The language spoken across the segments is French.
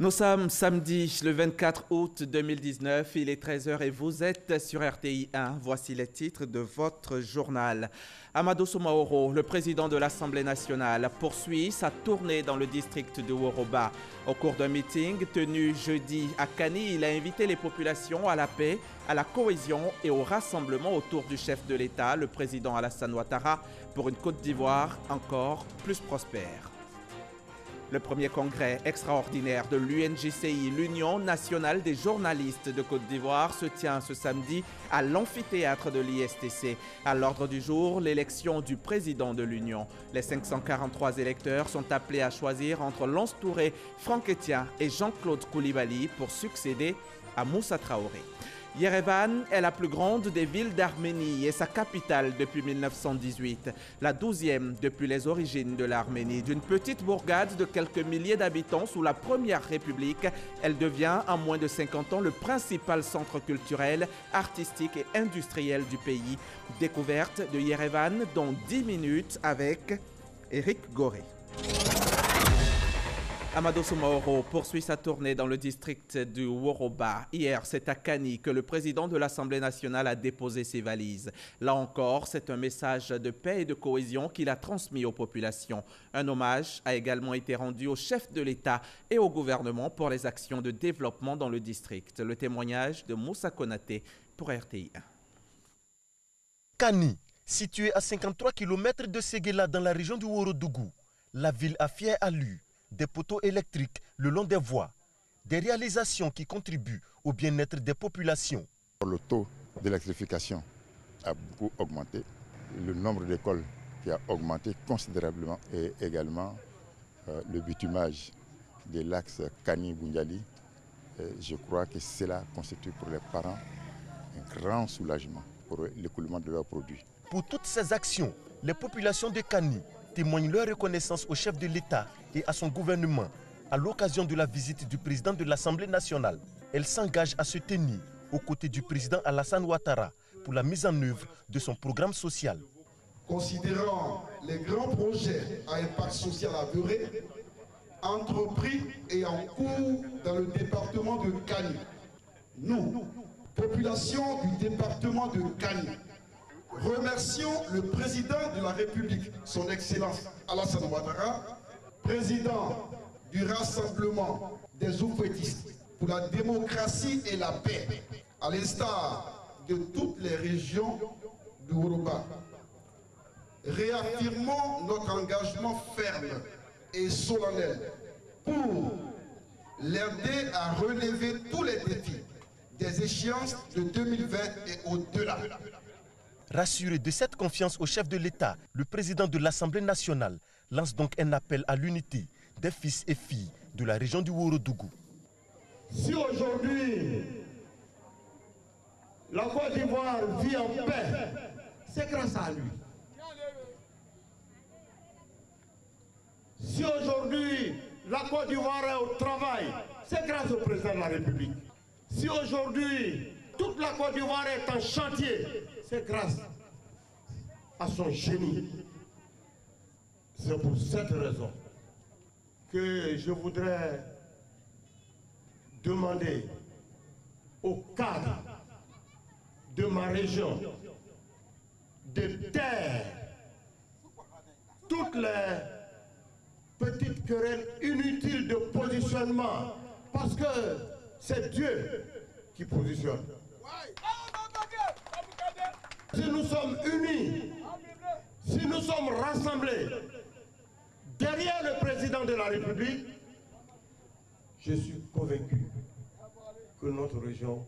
Nous sommes samedi le 24 août 2019, il est 13 h et vous êtes sur RTI 1. Voici les titres de votre journal. Amadou Soumaoro, le président de l'Assemblée nationale, poursuit sa tournée dans le district de Woroba. Au cours d'un meeting tenu jeudi à Kani, il a invité les populations à la paix, à la cohésion et au rassemblement autour du chef de l'État, le président Alassane Ouattara, pour une Côte d'Ivoire encore plus prospère. Le premier congrès extraordinaire de l'UNJCI, l'Union nationale des journalistes de Côte d'Ivoire, se tient ce samedi à l'amphithéâtre de l'ISTC. À l'ordre du jour, l'élection du président de l'Union. Les 543 électeurs sont appelés à choisir entre Lance Touré, Franck Etienne et Jean-Claude Koulibaly pour succéder à Moussa Traoré. Yerevan est la plus grande des villes d'Arménie et sa capitale depuis 1918, la 12e depuis les origines de l'Arménie. D'une petite bourgade de quelques milliers d'habitants sous la Première République, elle devient en moins de 50 ans le principal centre culturel, artistique et industriel du pays. Découverte de Yerevan dans 10 minutes avec Éric Goré. Amadou Soumaoro poursuit sa tournée dans le district du Woroba. Hier, c'est à Kani que le président de l'Assemblée nationale a déposé ses valises. Là encore, c'est un message de paix et de cohésion qu'il a transmis aux populations. Un hommage a également été rendu au chef de l'État et au gouvernement pour les actions de développement dans le district. Le témoignage de Moussa Konaté pour RTI. Kani, située à 53 km de Séguéla dans la région du Ourodougou, la ville a fière allure. Des poteaux électriques le long des voies, des réalisations qui contribuent au bien-être des populations. Le taux d'électrification a beaucoup augmenté, le nombre d'écoles qui a augmenté considérablement et également le bitumage de l'axe Kani-Boundiali. Je crois que cela constitue pour les parents un grand soulagement pour l'écoulement de leurs produits. Pour toutes ces actions, les populations de Kani témoignent leur reconnaissance au chef de l'État et à son gouvernement à l'occasion de la visite du président de l'Assemblée nationale. Elle s'engage à se tenir aux côtés du président Alassane Ouattara pour la mise en œuvre de son programme social. Considérant les grands projets à impact social avéré, entrepris et en cours dans le département de Kani, nous, population du département de Kani, remercions le président de la République, son Excellence Alassane Ouattara, président du Rassemblement des Oufétistes pour la démocratie et la paix, à l'instar de toutes les régions du Woroba. Réaffirmons notre engagement ferme et solennel pour l'aider à relever tous les défis des échéances de 2020 et au-delà. Rassuré de cette confiance au chef de l'État, le président de l'Assemblée nationale lance donc un appel à l'unité des fils et filles de la région du Ourodougou. Si aujourd'hui la Côte d'Ivoire vit en paix, c'est grâce à lui. Si aujourd'hui la Côte d'Ivoire est au travail, c'est grâce au président de la République. Si aujourd'hui toute la Côte d'Ivoire est en chantier, c'est grâce à son génie. C'est pour cette raison que je voudrais demander aux cadres de ma région de taire toutes les petites querelles inutiles de positionnement, parce que c'est Dieu qui positionne. Si nous sommes unis, si nous sommes rassemblés derrière le président de la République, je suis convaincu que notre région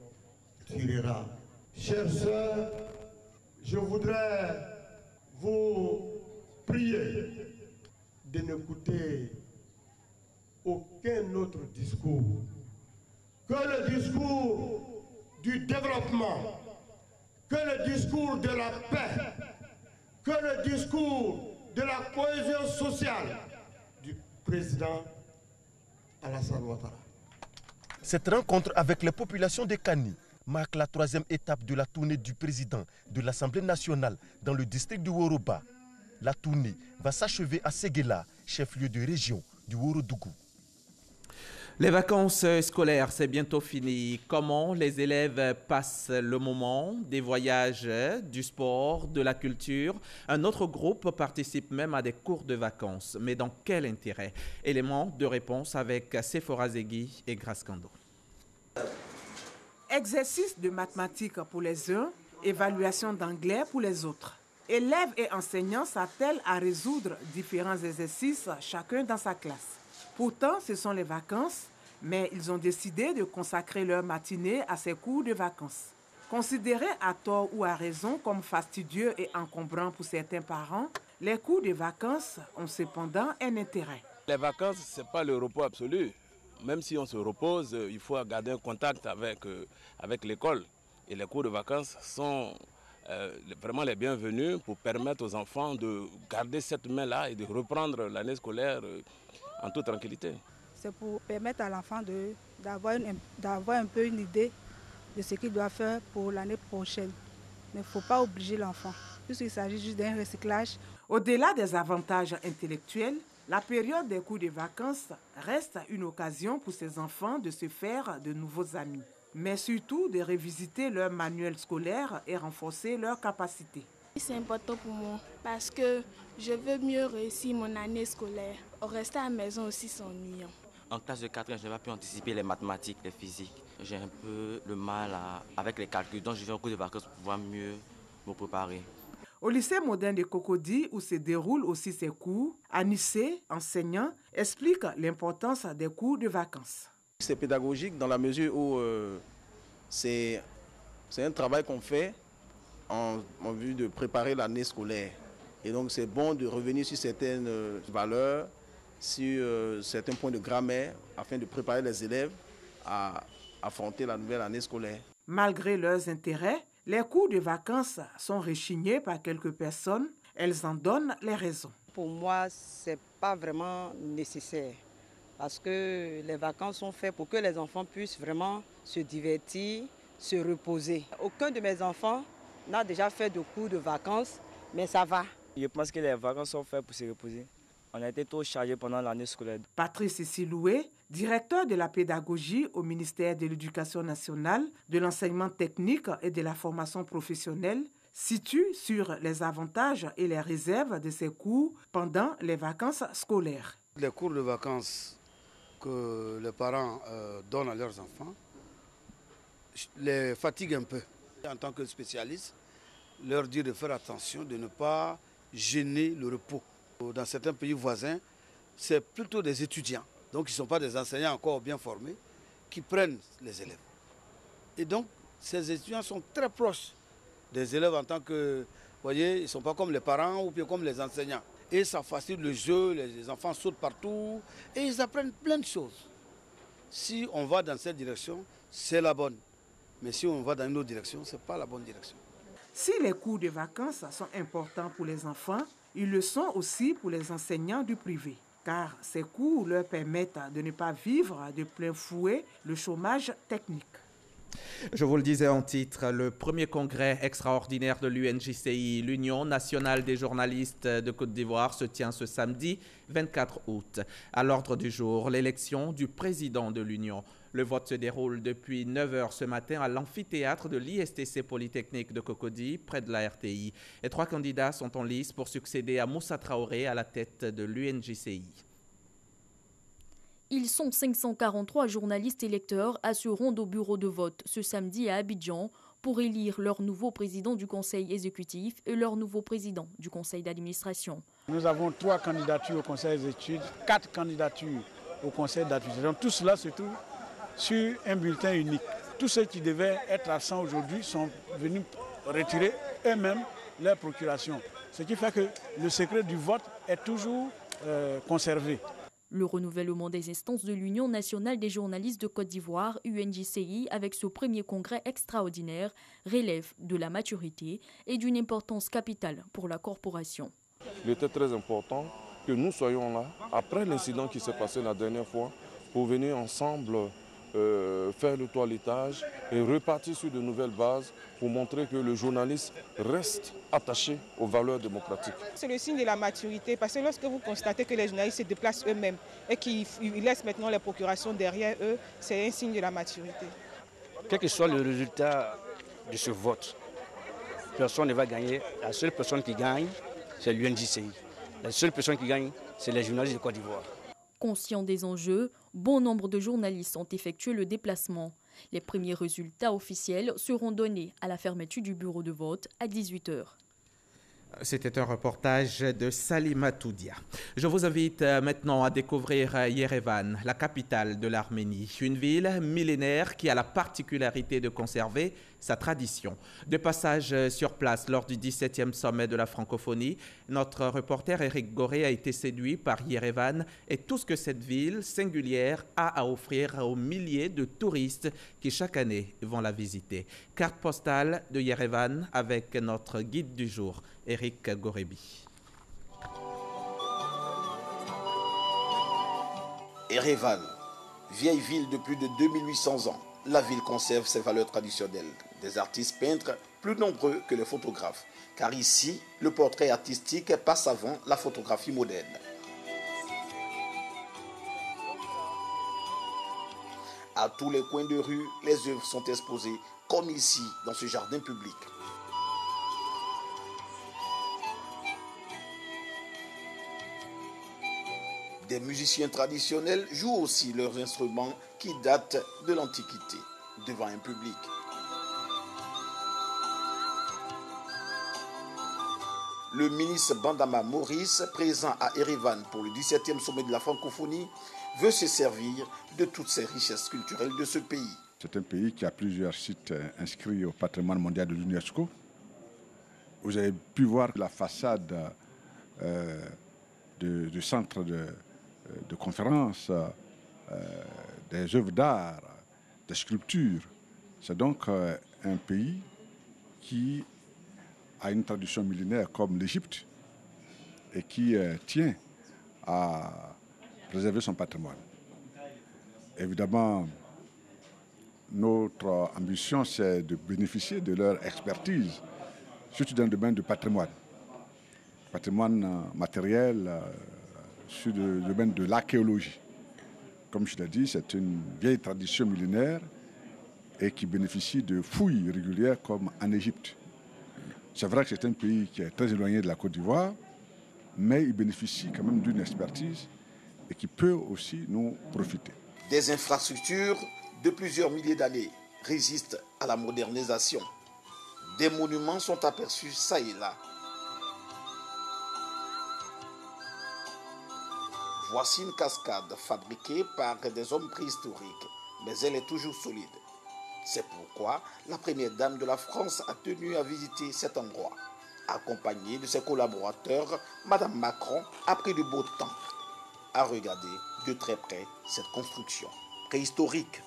tirera. Chères sœurs, je voudrais vous prier de n'écouter aucun autre discours que le discours du développement, que le discours de la paix, que le discours de la cohésion sociale du président Alassane Ouattara. Cette rencontre avec les populations de Kani marque la troisième étape de la tournée du président de l'Assemblée nationale dans le district du Woroba. La tournée va s'achever à Séguéla, chef-lieu de région du Ourodougou. Les vacances scolaires, c'est bientôt fini. Comment les élèves passent le moment? Des voyages, du sport, de la culture. Un autre groupe participe même à des cours de vacances. Mais dans quel intérêt? Élément de réponse avec Sephora Zegui et Grace Kando. Exercice de mathématiques pour les uns, évaluation d'anglais pour les autres. Élèves et enseignants s'attellent à résoudre différents exercices, chacun dans sa classe. Pourtant, ce sont les vacances, mais ils ont décidé de consacrer leur matinée à ces cours de vacances. Considérés à tort ou à raison comme fastidieux et encombrants pour certains parents, les cours de vacances ont cependant un intérêt. Les vacances, ce n'est pas le repos absolu. Même si on se repose, il faut garder un contact avec l'école. Et les cours de vacances sont vraiment les bienvenus pour permettre aux enfants de garder cette main-là et de reprendre l'année scolaire en toute tranquillité. C'est pour permettre à l'enfant d'avoir un peu une idée de ce qu'il doit faire pour l'année prochaine. Mais il ne faut pas obliger l'enfant, puisqu'il s'agit juste d'un recyclage. Au-delà des avantages intellectuels, la période des cours de vacances reste une occasion pour ces enfants de se faire de nouveaux amis, mais surtout de revisiter leur manuel scolaire et renforcer leurs capacités. C'est important pour moi parce que je veux mieux réussir mon année scolaire. Rester à la maison aussi, c'est ennuyant. En classe de 4 ans, je n'ai pas pu anticiper les mathématiques, les physiques. J'ai un peu le mal avec les calculs, donc je vais au cours de vacances pour pouvoir mieux me préparer. Au lycée moderne de Cocody, où se déroulent aussi ces cours, Anissé, enseignant, explique l'importance des cours de vacances. C'est pédagogique dans la mesure où c'est un travail qu'on fait en vue de préparer l'année scolaire. Et donc c'est bon de revenir sur certaines valeurs, sur certains points de grammaire, afin de préparer les élèves à affronter la nouvelle année scolaire. Malgré leurs intérêts, les cours de vacances sont rechignés par quelques personnes. Elles en donnent les raisons. Pour moi, ce n'est pas vraiment nécessaire. Parce que les vacances sont faites pour que les enfants puissent vraiment se divertir, se reposer. Aucun de mes enfants n'a déjà fait de cours de vacances, mais ça va. Je pense que les vacances sont faites pour se reposer. On a été trop chargés pendant l'année scolaire. Patrice Siloué, directeur de la pédagogie au ministère de l'Éducation nationale, de l'enseignement technique et de la formation professionnelle, situe sur les avantages et les réserves de ces cours pendant les vacances scolaires. Les cours de vacances que les parents donnent à leurs enfants les fatiguent un peu. En tant que spécialiste, leur dire de faire attention, de ne pas gêner le repos. Dans certains pays voisins, c'est plutôt des étudiants, donc ils ne sont pas des enseignants encore bien formés, qui prennent les élèves. Et donc, ces étudiants sont très proches des élèves en tant que, vous voyez, ils ne sont pas comme les parents ou bien comme les enseignants. Et ça facilite le jeu, les enfants sautent partout et ils apprennent plein de choses. Si on va dans cette direction, c'est la bonne. Mais si on va dans une autre direction, ce n'est pas la bonne direction. Si les cours de vacances sont importants pour les enfants, ils le sont aussi pour les enseignants du privé, car ces cours leur permettent de ne pas vivre de plein fouet le chômage technique. Je vous le disais en titre, le premier congrès extraordinaire de l'UNJCI, l'Union nationale des journalistes de Côte d'Ivoire, se tient ce samedi 24 août. À l'ordre du jour, l'élection du président de l'Union. Le vote se déroule depuis 9 h ce matin à l'amphithéâtre de l'ISTC Polytechnique de Cocody, près de la RTI. Et 3 candidats sont en lice pour succéder à Moussa Traoré à la tête de l'UNJCI. Ils sont 543 journalistes électeurs à se rendre au bureau de vote ce samedi à Abidjan pour élire leur nouveau président du conseil exécutif et leur nouveau président du conseil d'administration. Nous avons 3 candidatures au conseil d'études, 4 candidatures au conseil d'administration. Tout cela se trouve sur un bulletin unique. Tous ceux qui devaient être absents aujourd'hui sont venus retirer eux-mêmes leur procuration. Ce qui fait que le secret du vote est toujours conservé. Le renouvellement des instances de l'Union nationale des journalistes de Côte d'Ivoire, UNJCI, avec ce premier congrès extraordinaire, relève de la maturité et d'une importance capitale pour la corporation. Il était très important que nous soyons là, après l'incident qui s'est passé la dernière fois, pour venir ensemble faire le toilettage et repartir sur de nouvelles bases pour montrer que le journaliste reste attaché aux valeurs démocratiques. C'est le signe de la maturité, parce que lorsque vous constatez que les journalistes se déplacent eux-mêmes et qu'ils laissent maintenant les procurations derrière eux, c'est un signe de la maturité. Quel que soit le résultat de ce vote, personne ne va gagner. La seule personne qui gagne, c'est l'UNJCI. La seule personne qui gagne, c'est les journalistes de Côte d'Ivoire. Conscients des enjeux, bon nombre de journalistes ont effectué le déplacement. Les premiers résultats officiels seront donnés à la fermeture du bureau de vote à 18 h. C'était un reportage de Salima Toudia. Je vous invite maintenant à découvrir Yerevan, la capitale de l'Arménie. Une ville millénaire qui a la particularité de conserver sa tradition. De passage sur place lors du 17e sommet de la francophonie, notre reporter Éric Goré a été séduit par Yerevan et tout ce que cette ville singulière a à offrir aux milliers de touristes qui chaque année vont la visiter. Carte postale de Yerevan avec notre guide du jour, Éric Gorébi. Yerevan, vieille ville de plus de 2800 ans. La ville conserve ses valeurs traditionnelles. Des artistes peintres plus nombreux que les photographes, car ici, le portrait artistique passe avant la photographie moderne. À tous les coins de rue, les œuvres sont exposées, comme ici, dans ce jardin public. Des musiciens traditionnels jouent aussi leurs instruments qui datent de l'Antiquité, devant un public. Le ministre Bandama Maurice, présent à Yerevan pour le 17e sommet de la francophonie, veut se servir de toutes ces richesses culturelles de ce pays. C'est un pays qui a plusieurs sites inscrits au patrimoine mondial de l'UNESCO. Vous avez pu voir la façade du centre de conférences, des œuvres d'art, des sculptures. C'est donc un pays qui a une tradition millénaire comme l'Égypte et qui tient à préserver son patrimoine. Évidemment, notre ambition, c'est de bénéficier de leur expertise, surtout dans le domaine du patrimoine matériel, sur le domaine de l'archéologie. Comme je l'ai dit, c'est une vieille tradition millénaire et qui bénéficie de fouilles régulières comme en Égypte. C'est vrai que c'est un pays qui est très éloigné de la Côte d'Ivoire, mais il bénéficie quand même d'une expertise et qui peut aussi nous profiter. Des infrastructures de plusieurs milliers d'années résistent à la modernisation. Des monuments sont aperçus ça et là. Voici une cascade fabriquée par des hommes préhistoriques, mais elle est toujours solide. C'est pourquoi la première dame de la France a tenu à visiter cet endroit. Accompagnée de ses collaborateurs, Madame Macron a pris du beau temps à regarder de très près cette construction préhistorique.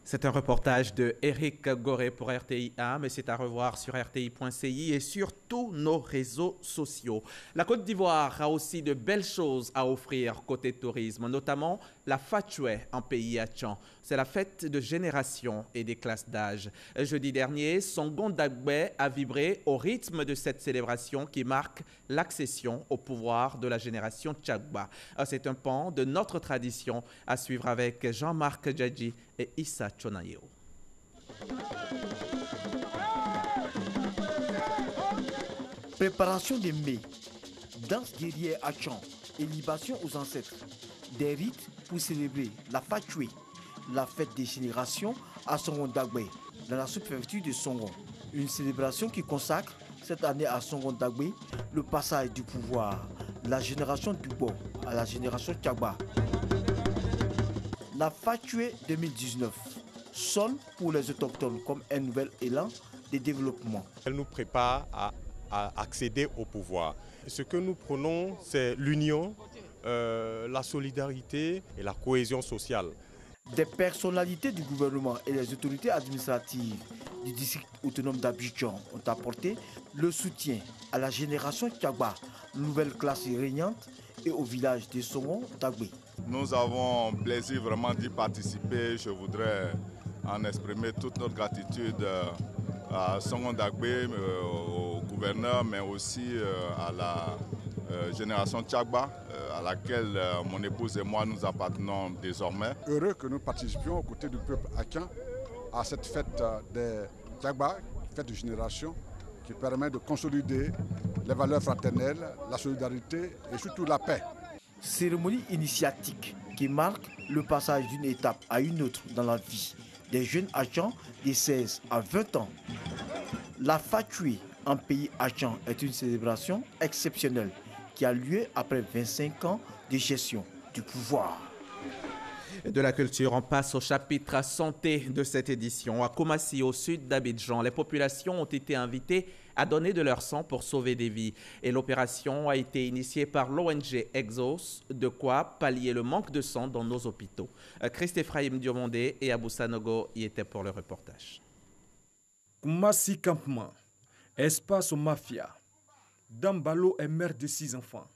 C'est un reportage de Éric Goré pour RTI 1, mais c'est à revoir sur rti.ci et sur tous nos réseaux sociaux. La Côte d'Ivoire a aussi de belles choses à offrir côté tourisme, notamment la Fatchoué en pays Atchan. C'est la fête de génération et des classes d'âge. Jeudi dernier, Songon Dagbe a vibré au rythme de cette célébration qui marque l'accession au pouvoir de la génération Tchagba. C'est un pan de notre tradition à suivre avec Jean-Marc Djadji et Issa Chonayeo. Préparation des mets, danse guerrière à chant et libation aux ancêtres. Des rites pour célébrer la Fatchoué, la fête des générations à Songon Dagbe, dans la sous-préfecture de Songon. Une célébration qui consacre cette année à Songon Dagbe le passage du pouvoir de la génération Dubo à la génération Tchagba. La Fatchoué 2019 sonne pour les autochtones comme un nouvel élan de développement. Elle nous prépare à accéder au pouvoir. Ce que nous prenons, c'est l'union, la solidarité et la cohésion sociale. Des personnalités du gouvernement et les autorités administratives du district autonome d'Abidjan ont apporté le soutien à la génération Tchagba, nouvelle classe régnante, et au village de Songon d'Agbé. Nous avons plaisir vraiment d'y participer. Je voudrais en exprimer toute notre gratitude à Songon d'Agbé, au gouverneur, mais aussi à la génération Tchagba, à laquelle mon épouse et moi nous appartenons désormais. Heureux que nous participions aux côtés du peuple akan à cette fête des Tchagba, fête de génération, qui permet de consolider les valeurs fraternelles, la solidarité et surtout la paix. Cérémonie initiatique qui marque le passage d'une étape à une autre dans la vie des jeunes Achan de 16 à 20 ans. La Fatoué en pays Achan est une célébration exceptionnelle qui a lieu après 25 ans de gestion du pouvoir. De la culture, on passe au chapitre santé de cette édition. À Koumassi, au sud d'Abidjan, les populations ont été invitées à donner de leur sang pour sauver des vies. Et l'opération a été initiée par l'ONG Exos, de quoi pallier le manque de sang dans nos hôpitaux. Christ Ephraim Diomondé et Abou Sanogo y étaient pour le reportage. Koumassi Campement, espace aux mafias. Dambalo est mère de 6 enfants.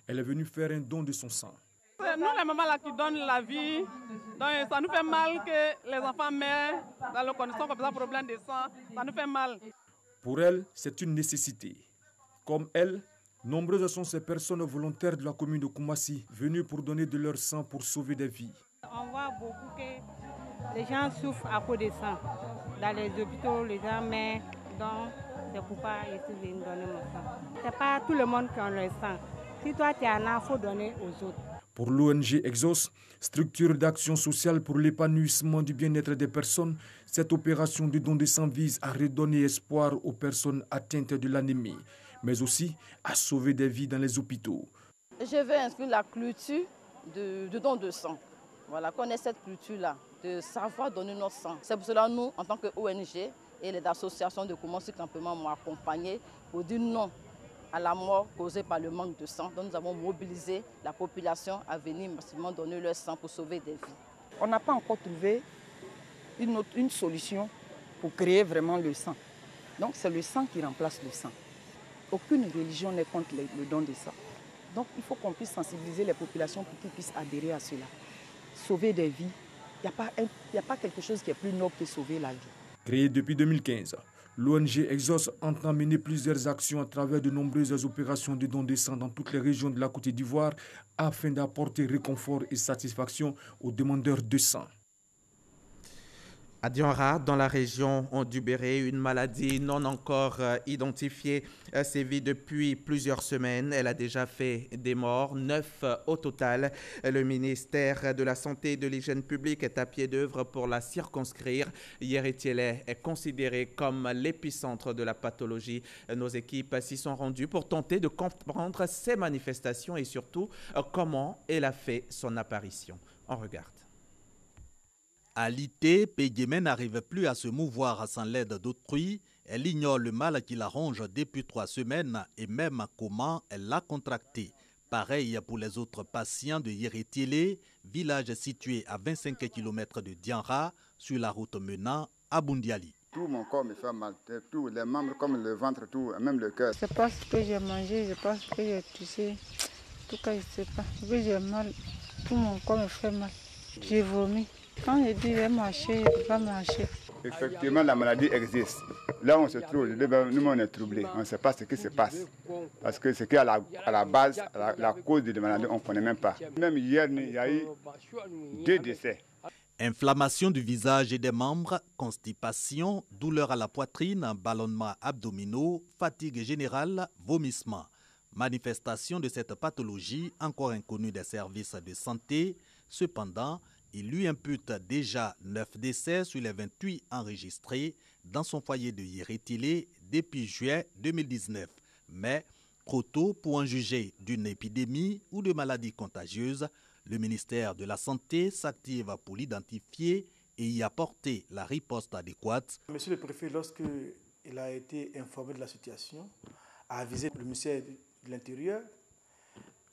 Elle est venue faire un don de son sang. C'est nous les mamans là qui donnent la vie. Donc ça nous fait mal que les enfants meurent dans les conditions comme ça, problème de sang. Ça nous fait mal. Pour elle, c'est une nécessité. Comme elle, nombreuses sont ces personnes volontaires de la commune de Koumassi venues pour donner de leur sang pour sauver des vies. On voit beaucoup que les gens souffrent à cause de sang. Dans les hôpitaux, les gens meurent. Donc c'est pourquoi je suis venue donner mon sang. Ce n'est pas tout le monde qui a le sang. Si toi tu en as, il faut donner aux autres. Pour l'ONG Exos, structure d'action sociale pour l'épanouissement du bien-être des personnes, cette opération de don de sang vise à redonner espoir aux personnes atteintes de l'anémie, mais aussi à sauver des vies dans les hôpitaux. Je vais inscrire la culture de don de sang. Voilà, qu'on ait cette culture-là, de savoir donner notre sang. C'est pour cela que nous, en tant qu'ONG et les associations de Koumassi Campement, m'ont accompagné pour dire non à la mort causée par le manque de sang. Donc nous avons mobilisé la population à venir massivement donner leur sang pour sauver des vies. On n'a pas encore trouvé une solution pour créer vraiment le sang. Donc c'est le sang qui remplace le sang. Aucune religion n'est contre le don de sang. Donc il faut qu'on puisse sensibiliser les populations pour qu'ils puissent adhérer à cela. Sauver des vies, il n'y a pas quelque chose qui est plus noble que sauver la vie. Créée depuis 2015, l'ONG Exos entend mener plusieurs actions à travers de nombreuses opérations de don de sang dans toutes les régions de la Côte d'Ivoire afin d'apporter réconfort et satisfaction aux demandeurs de sang. À Dianra, dans la région du Béret, une maladie non encore identifiée sévit depuis plusieurs semaines. Elle a déjà fait des morts, 9 au total. Le ministère de la Santé et de l'Hygiène publique est à pied d'œuvre pour la circonscrire. Yérétiélé est considéré comme l'épicentre de la pathologie. Nos équipes s'y sont rendues pour tenter de comprendre ces manifestations et surtout comment elle a fait son apparition. On regarde. Alité, Péguémé n'arrive plus à se mouvoir sans l'aide d'autrui. Elle ignore le mal qui la ronge depuis 3 semaines et même comment elle l'a contracté. Pareil pour les autres patients de Yérétiélé, village situé à 25 km de Dianra, sur la route menant à Boundiali. Tout mon corps me fait mal, tous les membres comme le ventre, tout, même le cœur. Je pense que j'ai mangé, je pense que j'ai touché. En tout cas, je ne sais pas. J'ai mal, tout mon corps me fait mal. J'ai vomi. Quand je dis je vais marcher, je ne peux pas marcher. Effectivement, la maladie existe. Là, on se trouve, nous, on est troublés. On ne sait pas ce qui se passe. Parce que ce qui est à la base, la cause de la maladie, on ne connaît même pas. Même hier, il y a eu 2 décès. Inflammation du visage et des membres, constipation, douleur à la poitrine, ballonnements abdominaux, fatigue générale, vomissement. Manifestation de cette pathologie encore inconnue des services de santé. Cependant, il lui impute déjà 9 décès sur les 28 enregistrés dans son foyer de Yérétiélé depuis juillet 2019. Mais trop tôt pour en juger d'une épidémie ou de maladie contagieuse, le ministère de la Santé s'active pour l'identifier et y apporter la riposte adéquate. Monsieur le préfet, lorsqu'il a été informé de la situation, a avisé le ministère de l'Intérieur.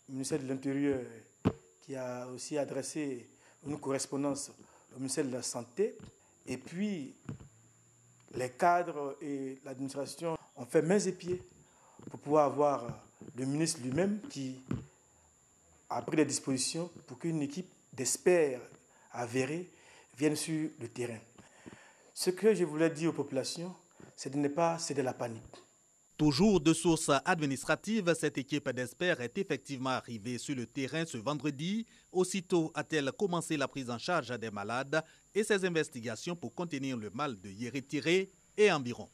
Le ministère de l'Intérieur qui a aussi adressé une correspondance au ministère de la Santé. Et puis, les cadres et l'administration ont fait mains et pieds pour pouvoir avoir le ministre lui-même qui a pris les dispositions pour qu'une équipe d'experts avérés vienne sur le terrain. Ce que je voulais dire aux populations, c'est de ne pas céder à la panique. Toujours de sources administratives, cette équipe d'experts est effectivement arrivée sur le terrain ce vendredi. Aussitôt a-t-elle commencé la prise en charge des malades et ses investigations pour contenir le mal de Yérétiré et environ.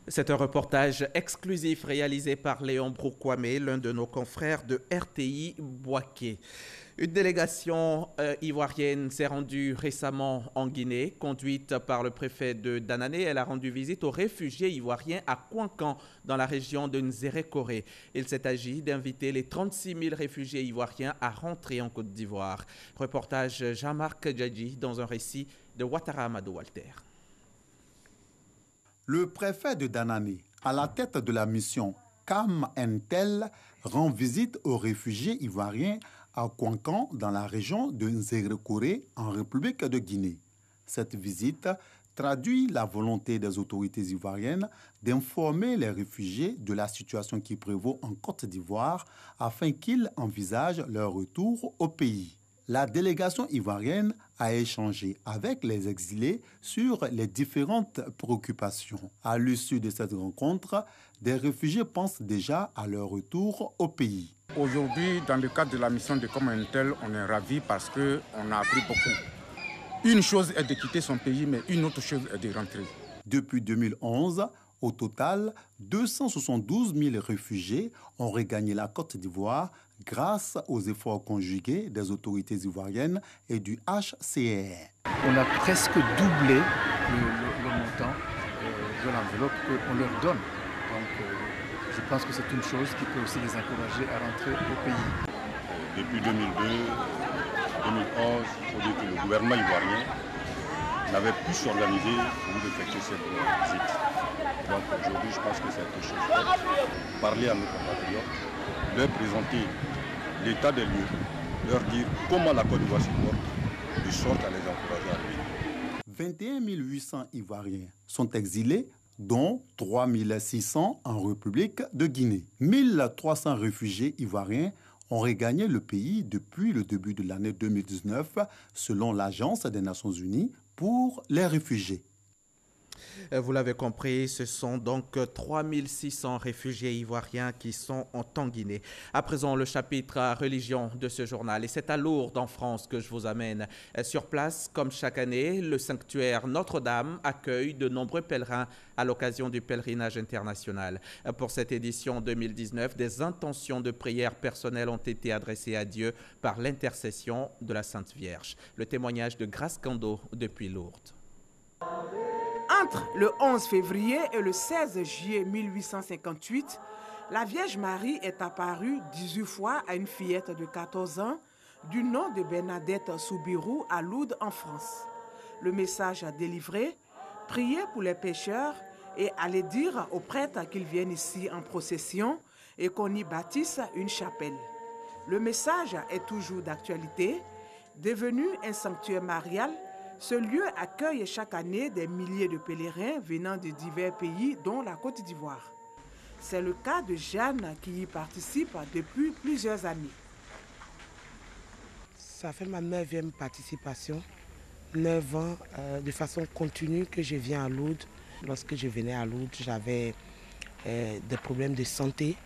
C'est un reportage exclusif réalisé par Léon Broukwame, l'un de nos confrères de RTI Bouaké. Une délégation ivoirienne s'est rendue récemment en Guinée, conduite par le préfet de Danané. Elle a rendu visite aux réfugiés ivoiriens à Kouankan, dans la région de Nzéré-Koré. Il s'est agi d'inviter les 36 000 réfugiés ivoiriens à rentrer en Côte d'Ivoire. Reportage Jean-Marc Djadji dans un récit de Ouattara Amadou Walter. Le préfet de Danané, à la tête de la mission Cam Entel, rend visite aux réfugiés ivoiriens à Kouankan, dans la région de Nzéré-Koré, en République de Guinée. Cette visite traduit la volonté des autorités ivoiriennes d'informer les réfugiés de la situation qui prévaut en Côte d'Ivoire afin qu'ils envisagent leur retour au pays. La délégation ivoirienne a échangé avec les exilés sur les différentes préoccupations. À l'issue de cette rencontre, des réfugiés pensent déjà à leur retour au pays. Aujourd'hui, dans le cadre de la mission de Comantel, on est ravis parce qu'on a appris beaucoup. Une chose est de quitter son pays, mais une autre chose est de rentrer. Depuis 2011, au total, 272 000 réfugiés ont regagné la Côte d'Ivoire grâce aux efforts conjugués des autorités ivoiriennes et du HCR. On a presque doublé le montant de l'enveloppe qu'on leur donne. Donc, je pense que c'est une chose qui peut aussi les encourager à rentrer au pays. Depuis 2002, 2011, il faut dire que le gouvernement ivoirien n'avait pu s'organiser pour effectuer cette visite. Donc aujourd'hui, je pense que c'est quelque chose de parler à nos compatriotes, leur présenter l'état des lieux, leur dire comment la Côte d'Ivoire se porte, de sorte à les encourager à revenir. 21 800 Ivoiriens sont exilés, dont 3 600 en République de Guinée. 1300 réfugiés ivoiriens ont regagné le pays depuis le début de l'année 2019, selon l'Agence des Nations Unies pour les réfugiés. Vous l'avez compris, ce sont donc 3600 réfugiés ivoiriens qui sont en Guinée. À présent, le chapitre religion de ce journal. Et c'est à Lourdes, en France, que je vous amène. Sur place, comme chaque année, le sanctuaire Notre-Dame accueille de nombreux pèlerins à l'occasion du pèlerinage international. Pour cette édition 2019, des intentions de prière personnelles ont été adressées à Dieu par l'intercession de la Sainte Vierge. Le témoignage de Grace Kando depuis Lourdes. Entre le 11 février et le 16 juillet 1858, la Vierge Marie est apparue 18 fois à une fillette de 14 ans du nom de Bernadette Soubirou à Lourdes en France. Le message délivré, priez pour les pécheurs et allez dire aux prêtres qu'ils viennent ici en procession et qu'on y bâtisse une chapelle. Le message est toujours d'actualité. Devenu un sanctuaire marial, ce lieu accueille chaque année des milliers de pèlerins venant de divers pays, dont la Côte d'Ivoire. C'est le cas de Jeanne qui y participe depuis plusieurs années. Ça fait ma 9e participation, 9 ans de façon continue que je viens à Lourdes. Lorsque je venais à Lourdes, j'avais des problèmes de santé,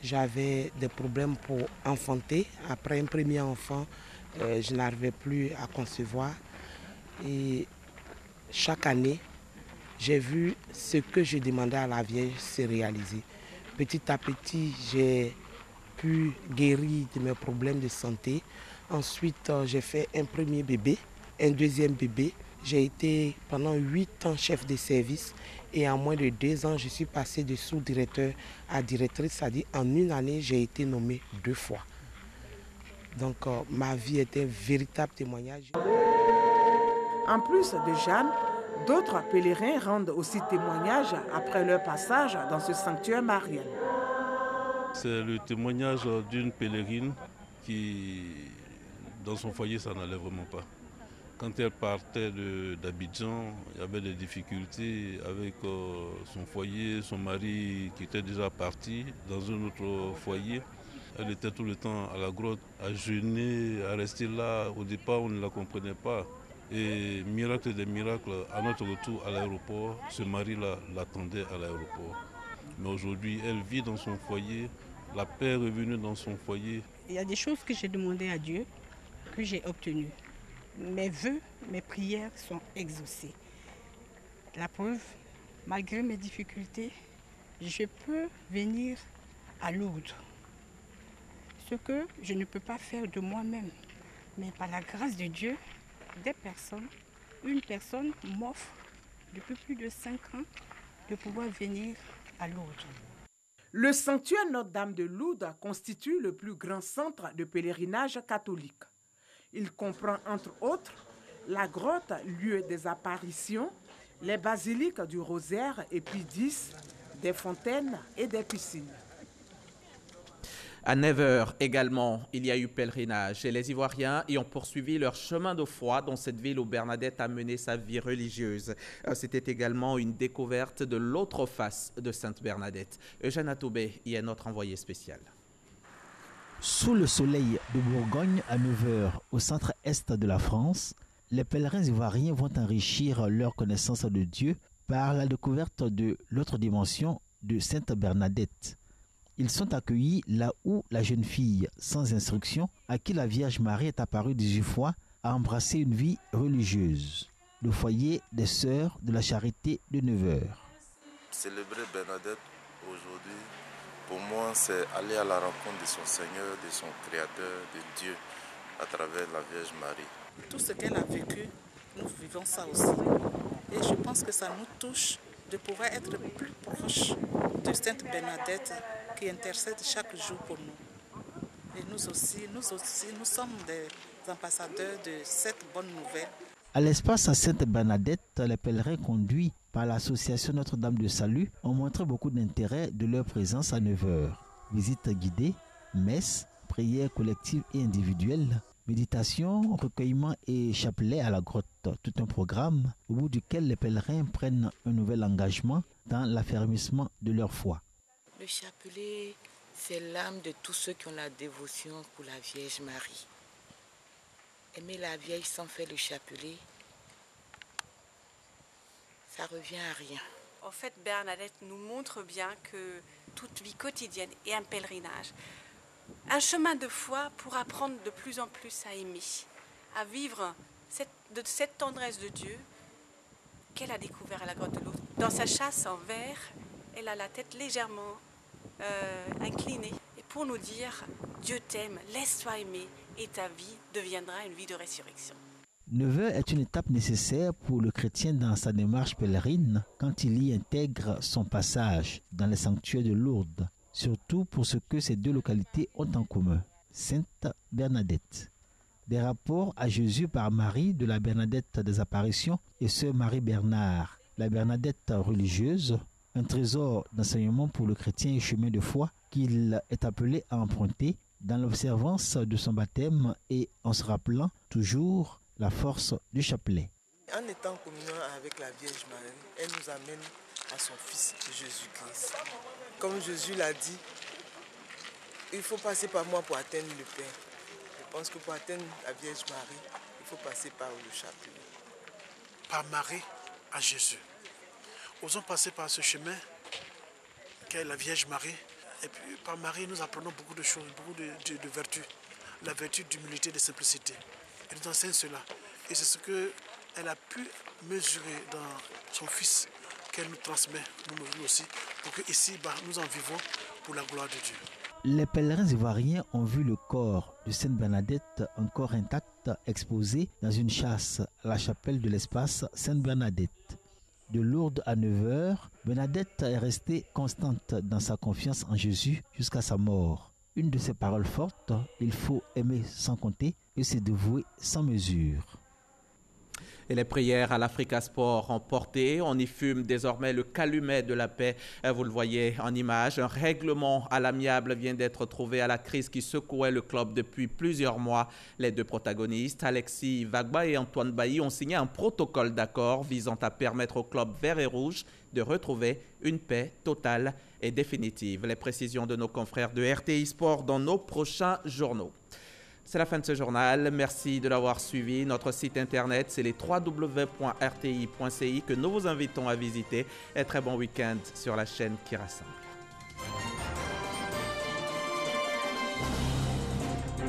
j'avais des problèmes pour enfanter. Après un premier enfant, je n'arrivais plus à concevoir. Et chaque année, j'ai vu ce que je demandais à la Vierge se réaliser. Petit à petit, j'ai pu guérir de mes problèmes de santé. Ensuite, j'ai fait un premier bébé, un deuxième bébé. J'ai été pendant 8 ans chef de service et en moins de 2 ans, je suis passé de sous-directeur à directrice. C'est-à-dire en une année, j'ai été nommé 2 fois. Donc ma vie est un véritable témoignage. En plus de Jeanne, d'autres pèlerins rendent aussi témoignage après leur passage dans ce sanctuaire marial. C'est le témoignage d'une pèlerine qui, dans son foyer, ça n'allait vraiment pas. Quand elle partait d'Abidjan, il y avait des difficultés avec son foyer, son mari qui était déjà parti dans un autre foyer. Elle était tout le temps à la grotte, à jeûner, à rester là. Au départ, on ne la comprenait pas. Et miracle des miracles, à notre retour à l'aéroport, ce mari-là l'attendait à l'aéroport. Mais aujourd'hui, elle vit dans son foyer, la paix est revenue dans son foyer. Il y a des choses que j'ai demandées à Dieu, que j'ai obtenues. Mes vœux, mes prières sont exaucées. La preuve, malgré mes difficultés, je peux venir à Lourdes. Ce que je ne peux pas faire de moi-même. Mais par la grâce de Dieu, une personne m'offre depuis plus de 5 ans de pouvoir venir à Lourdes. Le sanctuaire Notre-Dame de Lourdes constitue le plus grand centre de pèlerinage catholique. Il comprend entre autres la grotte, lieu des apparitions, les basiliques du Rosaire et Pie X, des fontaines et des piscines. À Nevers également, il y a eu pèlerinage et les Ivoiriens y ont poursuivi leur chemin de foi dans cette ville où Bernadette a mené sa vie religieuse. C'était également une découverte de l'autre face de Sainte Bernadette. Eugène Atoubé y est notre envoyé spécial. Sous le soleil de Bourgogne, à 9h, au centre-est de la France, les pèlerins ivoiriens vont enrichir leur connaissance de Dieu par la découverte de l'autre dimension de Sainte Bernadette. Ils sont accueillis là où la jeune fille sans instruction, à qui la Vierge Marie est apparue 18 fois, a embrassé une vie religieuse. Le foyer des Sœurs de la Charité de Nevers. Célébrer Bernadette aujourd'hui, pour moi, c'est aller à la rencontre de son Seigneur, de son Créateur, de Dieu, à travers la Vierge Marie. Tout ce qu'elle a vécu, nous vivons ça aussi. Et je pense que ça nous touche de pouvoir être plus proche de Sainte Bernadette qui intercède chaque jour pour nous. Et nous aussi, nous sommes des ambassadeurs de cette bonne nouvelle. À l'espace à Sainte Bernadette, les pèlerins conduits par l'association Notre-Dame de Salut ont montré beaucoup d'intérêt de leur présence à 9h. Visite guidée, messe, prières collectives et individuelles, méditation, recueillement et chapelet à la grotte. Tout un programme au bout duquel les pèlerins prennent un nouvel engagement dans l'affermissement de leur foi. Le chapelet, c'est l'âme de tous ceux qui ont la dévotion pour la Vierge Marie. Aimer la Vierge sans faire le chapelet, ça revient à rien. En fait, Bernadette nous montre bien que toute vie quotidienne est un pèlerinage. Un chemin de foi pour apprendre de plus en plus à aimer, à vivre cette tendresse de Dieu qu'elle a découvert à la grotte de Lourdes. Dans sa chasse en verre, elle a la tête légèrement inclinée. Et pour nous dire, Dieu t'aime, laisse-toi aimer et ta vie deviendra une vie de résurrection. Nevers est une étape nécessaire pour le chrétien dans sa démarche pèlerine quand il y intègre son passage dans les sanctuaires de Lourdes, surtout pour ce que ces deux localités ont en commun. Sainte Bernadette. Des rapports à Jésus par Marie de la Bernadette des Apparitions et Sœur Marie Bernard, la Bernadette religieuse, un trésor d'enseignement pour le chrétien et chemin de foi qu'il est appelé à emprunter dans l'observance de son baptême et en se rappelant toujours la force du chapelet. En étant en communion avec la Vierge Marie, elle nous amène à son Fils Jésus-Christ. Comme Jésus l'a dit, il faut passer par moi pour atteindre le Père. Je pense que pour atteindre la Vierge Marie, il faut passer par le chapelet. Par Marie à Jésus. Osons passer par ce chemin qu'est la Vierge Marie. Et puis par Marie, nous apprenons beaucoup de choses, beaucoup de vertus. La vertu d'humilité et de simplicité. Elle nous enseigne cela. Et c'est ce qu'elle a pu mesurer dans son Fils qu'elle nous transmet, nous aussi, pour que ici, nous en vivons pour la gloire de Dieu. Les pèlerins ivoiriens ont vu le corps de Sainte Bernadette encore intact exposé dans une châsse à la chapelle de l'espace Sainte Bernadette. De Lourdes à 9h, Bernadette est restée constante dans sa confiance en Jésus jusqu'à sa mort. Une de ses paroles fortes, il faut aimer sans compter et se dévouer sans mesure. Et les prières à l'Africa Sport ont porté. On y fume désormais le calumet de la paix. Vous le voyez en image. Un règlement à l'amiable vient d'être trouvé à la crise qui secouait le club depuis plusieurs mois. Les deux protagonistes, Alexis Vagba et Antoine Bailly, ont signé un protocole d'accord visant à permettre au club vert et rouge de retrouver une paix totale et définitive. Les précisions de nos confrères de RTI Sport dans nos prochains journaux. C'est la fin de ce journal. Merci de l'avoir suivi. Notre site internet, c'est les www.rti.ci que nous vous invitons à visiter. Et très bon week-end sur la chaîne qui rassemble.